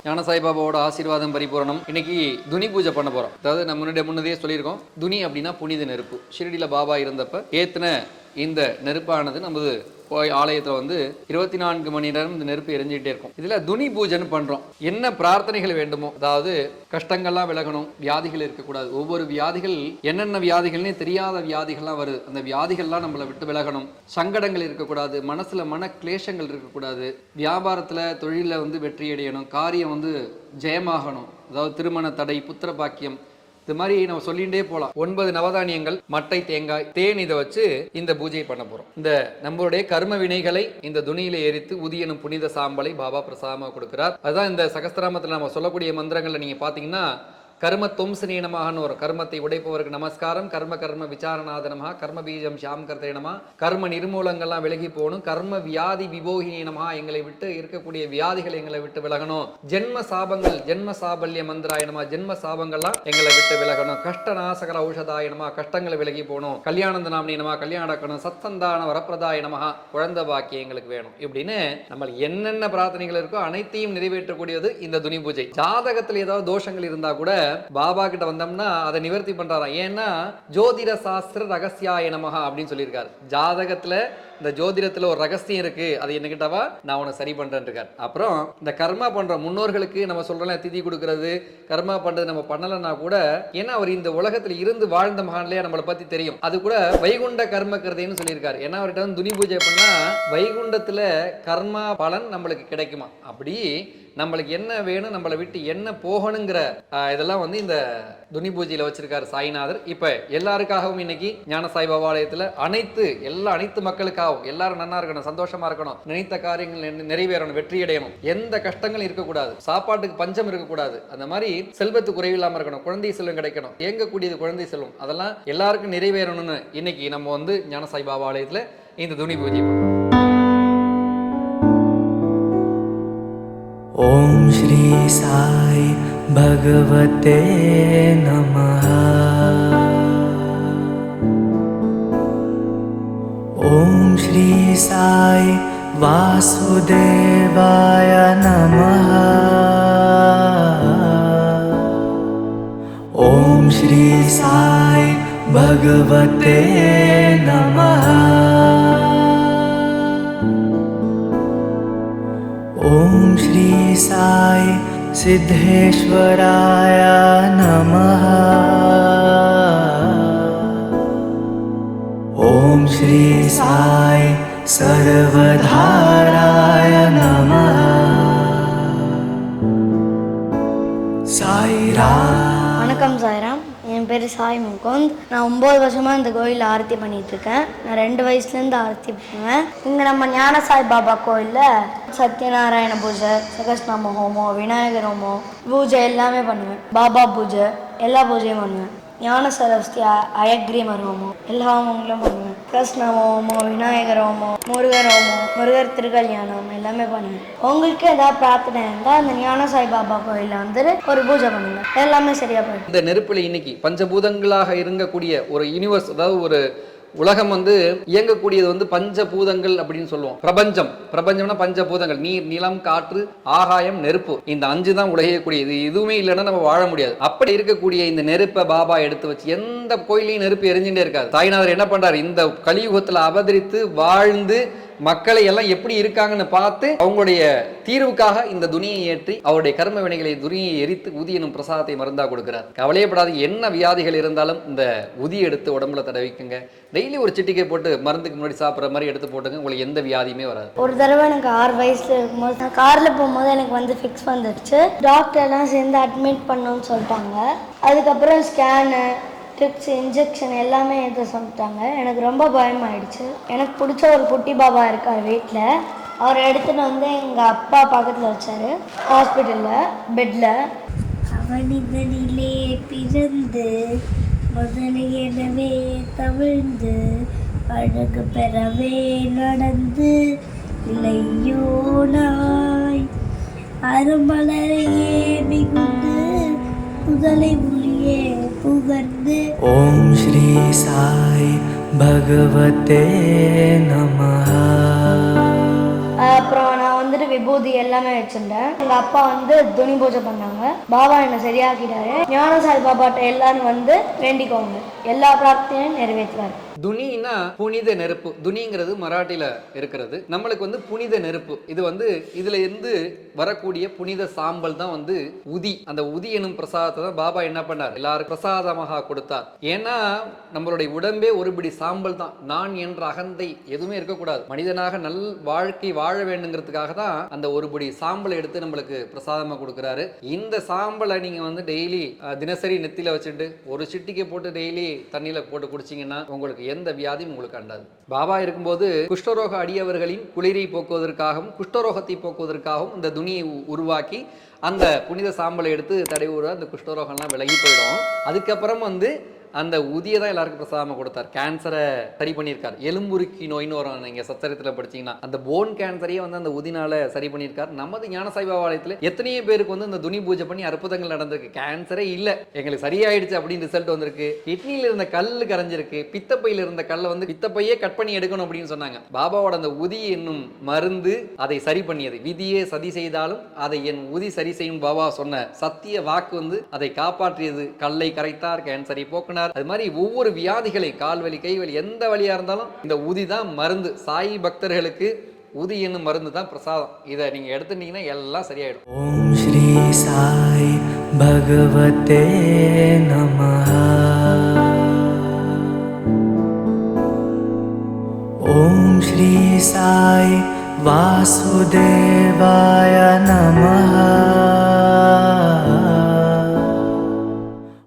ஞான சாய்பாபாவோட ஆசீர்வாதம் பரிபூரணம். இன்னைக்கு துனி பூஜை பண்ண போறோம். அதாவது நம்ம முன்னதே சொல்லியிருக்கோம், துனி அப்படின்னா புனித நெருப்பு. ஷிரடியில பாபா இருந்தப்ப ஏத்தின இந்த நெருப்பானது நமது ஆலயத்தில் 24 மணி நேரம் இந்த நெருப்பு எரிஞ்சிட்டே இருக்கும். இதுல துனி பூஜைன்னு பண்றோம். என்ன பிரார்த்தனைகள் வேண்டுமோ, அதாவது கஷ்டங்கள்லாம் விலகணும், வியாதிகள் இருக்கக்கூடாது. ஒவ்வொரு வியாதிகள் என்னென்ன வியாதிகள்னே தெரியாத வியாதிகள்லாம் வருது. அந்த வியாதிகள்லாம் நம்மளை விட்டு விலகணும். சங்கடங்கள் இருக்கக்கூடாது, மனசுல மன கிளேஷங்கள் இருக்கக்கூடாது, வியாபாரத்துல தொழில வெற்றி அடையணும், காரியம் ஜெயமாகணும். அதாவது திருமண தடை, புத்திர பாக்கியம், இது மாதிரி நம்ம சொல்லிகிட்டே போகலாம். 9 நவதானியங்கள், மட்டை, தேங்காய், தேன், இதை வச்சு இந்த பூஜையை பண்ண போறோம். இந்த நம்மளுடைய கர்ம வினைகளை இந்த துணியில எரித்து உதியனும் புனித சாம்பலை பாபா பிரசாதமாக கொடுக்கிறார். அதுதான் இந்த சகஸ்திராமத்தில் நம்ம சொல்லக்கூடிய மந்திரங்கள்ல நீங்க பாத்தீங்கன்னா, கர்ம தொம்சனே நமஹன்னு வரும். கர்மத்தை உடைப்பவருக்கு நமஸ்காரம், கர்ம கர்ம விசாரணாத நமஹ, கர்ம பீஜம் ஷியாம் கர்த்தே நமஹ, கர்ம நிர்மூலங்கள்லாம் விலகி போகணும், கர்ம வியாதி விபோகினி நமஹ, எங்களை விட்டு இருக்கக்கூடிய வியாதிகள் எங்களை விட்டு விலகணும், ஜென்ம சாபங்கள், ஜென்ம சாபல்ய மந்திராய நமஹ, ஜென்ம சாபங்கள்லாம் எங்களை விட்டு விலகணும், கஷ்ட நாசகர ஔஷதாய நமஹ, கஷ்டங்களை விலகி போகணும், கல்யாணந்த நாமினி நமஹ, கல்யாணம் நடக்கணும், சத்சந்தான வரப்பிரதாய நமஹ, குழந்தை பாக்கியம் எங்களுக்கு வேணும். இப்படின்னு நம்ம என்னென்ன பிரார்த்தனைகள் இருக்கோ அனைத்தையும் நிறைவேற்றக்கூடியது இந்த துனி பூஜை. ஜாதகத்தில் ஏதாவது தோஷங்கள் இருந்தா கூட பாபா கிட்ட வந்தோம்னா அதை நிவர்த்தி பண்றாராம். ஏன்னா ஜோதிட சாஸ்திர ரகசியாய நமஹ அப்படின்னு சொல்லியிருக்காரு. ஜாதகத்துல இந்த ஜோதிடத்துல ஒரு ரகசியம் இருக்கு, அது என்னகிட்டவா நான் உன சரி பண்றேன் இருக்கார். அப்புறம் இந்த கர்மா பண்ற முன்னோர்களுக்கு நம்ம சொல்றோம், திதி கொடுக்கறது, கர்மா பண்றது நம்ம பண்ணலன்னா கூட, ஏன்னா அவர் இந்த உலகத்துல இருந்து வாழ்ந்த மகான்லயே நம்மளை பத்தி தெரியும். அது கூட வைகுண்ட கர்ம கருதைன்னு சொல்லியிருக்காரு. ஏன்னா அவர்கிட்ட துனி பூஜை பண்ணா வைகுண்டத்துல கர்மா பலன் நம்மளுக்கு கிடைக்குமா. அப்படி நம்மளுக்கு என்ன வேணும், நம்மளை விட்டு என்ன போகணுங்கிற இதெல்லாம் இந்த துனி பூஜையில வச்சிருக்காரு சாய்நாதர். இப்ப எல்லாருக்காகவும் இன்னைக்கு ஞான சாய்பாபா ஆலயத்துல அனைத்து மக்களுக்காகவும் எல்லாரும் நல்லா இருக்கணும், சந்தோஷமா இருக்கணும், நினைத்த காரியங்கள் நிறைவேறணும், வெற்றி அடையணும், எந்த கஷ்டங்களும் இருக்கக்கூடாது, சாப்பாட்டுக்கு பஞ்சம் இருக்கக்கூடாது, அந்த மாதிரி செல்வத்து குறைவில்லாம இருக்கணும், குழந்தை செல்வம் கிடைக்கணும், இயங்கக்கூடியது குழந்தை செல்வம், அதெல்லாம் எல்லாருக்கும் நிறைவேறணும்னு இன்னைக்கு நம்ம ஞான சாய்பாபா ஆலயத்துல இந்த துனி பூஜை பண்றோம். ஓம் ஸ்ரீ சாய் பகவதே நமஹ. ஓம் ஸ்ரீ சாய் வாசுதேவாய நமஹ. ஓம் ஸ்ரீ சாய் பகவதே நமஹ. ஓம் ஸ்ரீ சாய் சித்தேஸ்வராய நமஹ. ஓம் ஸ்ரீ சாய் சர்வதாராய நமஹ. சாய்ராம். வணக்கம் சாய்ராம், என் பேர் சாய் முகுந்த். நான் 9 வருஷமாக இந்த கோயிலில் ஆரத்தி பண்ணிகிட்ருக்கேன். நான் 2 வயசுலேருந்து ஆரத்தி பண்ணுவேன். இங்கே நம்ம ஞான சாய் பாபா கோயிலில் சத்யநாராயண பூஜை, சகஸ்நாம ஹோமம், விநாயகர் ஹோமம் பூஜை எல்லாமே பண்ணுவேன். பாபா பூஜை எல்லா பூஜையும் பண்ணுவேன். ஞான சரஸ்வதி அயக்ரீமர் ஹோமம் எல்லா ஹோமங்களும் பண்ணுவேன். சகஸ்நாம ஹோமம், விநாயகர் ஹோமம், முருகர் ஹோமம், முருகர் திருக்கல்யாணம் எல்லாமே பண்ணுவேன். உங்களுக்கு ஏதாவது பிரார்த்தனை இருந்தால் அந்த ஞான சாய் பாபா கோயிலில் ஒரு பூஜை பண்ணுங்க, எல்லாமே சரியா போயிடும். இந்த நெருப்புல இன்னைக்கு பஞ்சபூதங்களாக இருக்கக்கூடிய ஒரு யூனிவர்ஸ், அதாவது ஒரு உலகம் இயங்கக்கூடியது பஞ்சபூதங்கள் அப்படின்னு சொல்லுவோம். பிரபஞ்சம்னா பஞ்சபூதங்கள், நீர், நிலம், காற்று, ஆகாயம், நெருப்பு. இந்த 5 தான் உலகக்கூடியது. இதுவுமே இல்லைன்னா நம்ம வாழ முடியாது. அப்படி இருக்கக்கூடிய இந்த நெருப்பை பாபா எடுத்து வச்சு, எந்த கோயிலையும் நெருப்பு எரிஞ்சுட்டே இருக்காது. சாய்நாதர் என்ன பண்றாரு, இந்த கலியுகத்துல அவதரித்து வாழ்ந்து மக்களை எல்லாம் எப்படி இருக்காங்கன்னு பார்த்து அவங்களுடைய தீர்வுக்காக இந்த துணியை ஏற்றி அவருடைய கர்ம வினைகளை துணியை எரித்து உதியனும் பிரசாதத்தை மருந்தா கொடுக்கிறார். கவலையப்படாது, என்ன வியாதிகள் இருந்தாலும் இந்த உதி எடுத்து உடம்புல தடவிக்குங்க. டெய்லி ஒரு சிட்டிக்கை போட்டு மருந்துக்கு முன்னாடி சாப்பிட்ற மாதிரி எடுத்து போட்டுங்க, உங்களுக்கு எந்த வியாதியுமே வராது. ஒரு தடவை எனக்கு 6 வயசுல இருக்கும்போது நான் காரில் போகும்போது எனக்கு ஃபிக்ஸ் வந்துடுச்சு. டாக்டர் எல்லாம் சேர்ந்து அட்மிட் பண்ணணும்னு சொல்லிட்டாங்க. அதுக்கப்புறம் ஸ்கேனு, ட்ரிப்ஸ், இன்ஜெக்ஷன் எல்லாமே எடுத்து சொல்லிட்டாங்க. எனக்கு ரொம்ப பயமாயிடுச்சு. எனக்கு பிடிச்ச ஒரு குட்டி பாபா இருக்கார் வீட்டில். அவர் எடுத்துகிட்டு எங்கள் அப்பா பக்கத்தில் வச்சார், ஹாஸ்பிட்டலில் பெட்டில். அவனிதனிலே பிறந்து முதலையெனவே தவிழ்ந்து அழகு பெறவே நடந்து இளையோனாய் அருமலரையே மிகுந்து முதலை மொழியே புகழ்ந்து. ஓம் ஸ்ரீ சாய் பகவதே நமஹ. அப்புறம் நான் விபூதி எல்லாமே வச்சிருந்தேன். எங்க அப்பா வந்து துணி பூஜை பண்ணாங்க. பாபா என்ன சரியாக்கிட்டாரு. ஞானசாய் பாபாட்ட எல்லாரும் வந்து வேண்டிக்கோங்க, எல்லா பிரார்த்தனையும் நிறைவேற்றுவார். துனின்னா புனித நெருப்பு. துனிங்கிறது மராட்டில இருக்கிறது. நம்மளுக்கு வந்து புனித நெருப்பு. இது வந்து இதுல இருந்து வரக்கூடிய புனித சாம்பல் தான் வந்து உதி. அந்த உதி எனும் பிரசாதத்தை தான் பாபா என்ன பண்ணார், எல்லாரும் பிரசாதமாக கொடுத்தார். ஏன்னா நம்மளுடைய உடம்பே ஒருபடி சாம்பல் தான். நான் என்ற அகந்தை எதுவுமே இருக்கக்கூடாது. மனிதனாக நல் வாழ்க்கை வாழ வேண்டுங்கிறதுக்காக தான் அந்த ஒருபடி சாம்பலை எடுத்து நம்மளுக்கு பிரசாதமா கொடுக்குறாரு. இந்த சாம்பலை நீங்க வந்து டெய்லி தினசரி நெத்தியில வச்சுட்டு ஒரு சிட்டிக்கை போட்டு டெய்லி தண்ணியில போட்டு குடிச்சிங்கன்னா உங்களுக்கு எந்த வியாதியும் உங்களுக்கு அண்டாது. பாபா இருக்கும்போது குஷ்டரோக அடியவர்களின் குளிரை போக்குவதற்காகவும் குஷ்டரோகத்தை போக்குவதற்காகவும் இந்த துணியை உருவாக்கி அந்த புனித சாம்பலை எடுத்து தடவி அந்த குஷ்டரோகம்லாம் விலகி போயிடும். அதுக்கப்புறம் வந்து அந்த உதியை தான் எல்லாருக்கும் பிரசாதமாக கொடுத்தார். கேன்சரை சரி பண்ணியிருக்கார். எலும்புருக்கி நோயின்னு வரும், நீங்கள் சச்சரித்தில் படிச்சீங்கன்னா அந்த போன் கேன்சரையே வந்து அந்த உதினால சரி பண்ணியிருக்கார். நமது ஞானசாய் பாபா ஆலயத்தில் எத்தனையோ பேருக்கு வந்து இந்த துணி பூஜை பண்ணி அற்புதங்கள் நடந்திருக்கு. கேன்சரே இல்லை, எங்களுக்கு சரியாயிடுச்சு அப்படின்னு ரிசல்ட் வந்திருக்கு. கிட்னியில் இருந்த கல் கரைஞ்சிருக்கு. பித்தப்பையில் இருந்த கல்லை வந்து பித்தப்பையே கட் பண்ணி எடுக்கணும் அப்படின்னு சொன்னாங்க. பாபாவோட அந்த உதி என்னும் மருந்து அதை சரி பண்ணியது. விதியே சதி செய்தாலும் அதை என் உதி சரி செய்யும் பாபா சொன்ன சத்திய வாக்கு வந்து அதை காப்பாற்றியது. கல்லை கரைத்தார், கேன்சரை போக்கினார். அது மாதிரி ஒவ்வொரு வியாதிகளை, கால்வலி கைவலி எந்த வழியா இருந்தாலும் இந்த உதி தான் மருந்து. சாய் பக்தர்களுக்கு உதி என்னும் மருந்து தான் பிரசாதம். இதை நீங்க எடுத்துட்டீங்கன்னா எல்லாம் சரியாயிடும். ஓம் ஸ்ரீ சாய் பகவதே நமஹ. ஓம் ஸ்ரீ சாய் வாசுதேவாய நமஹ.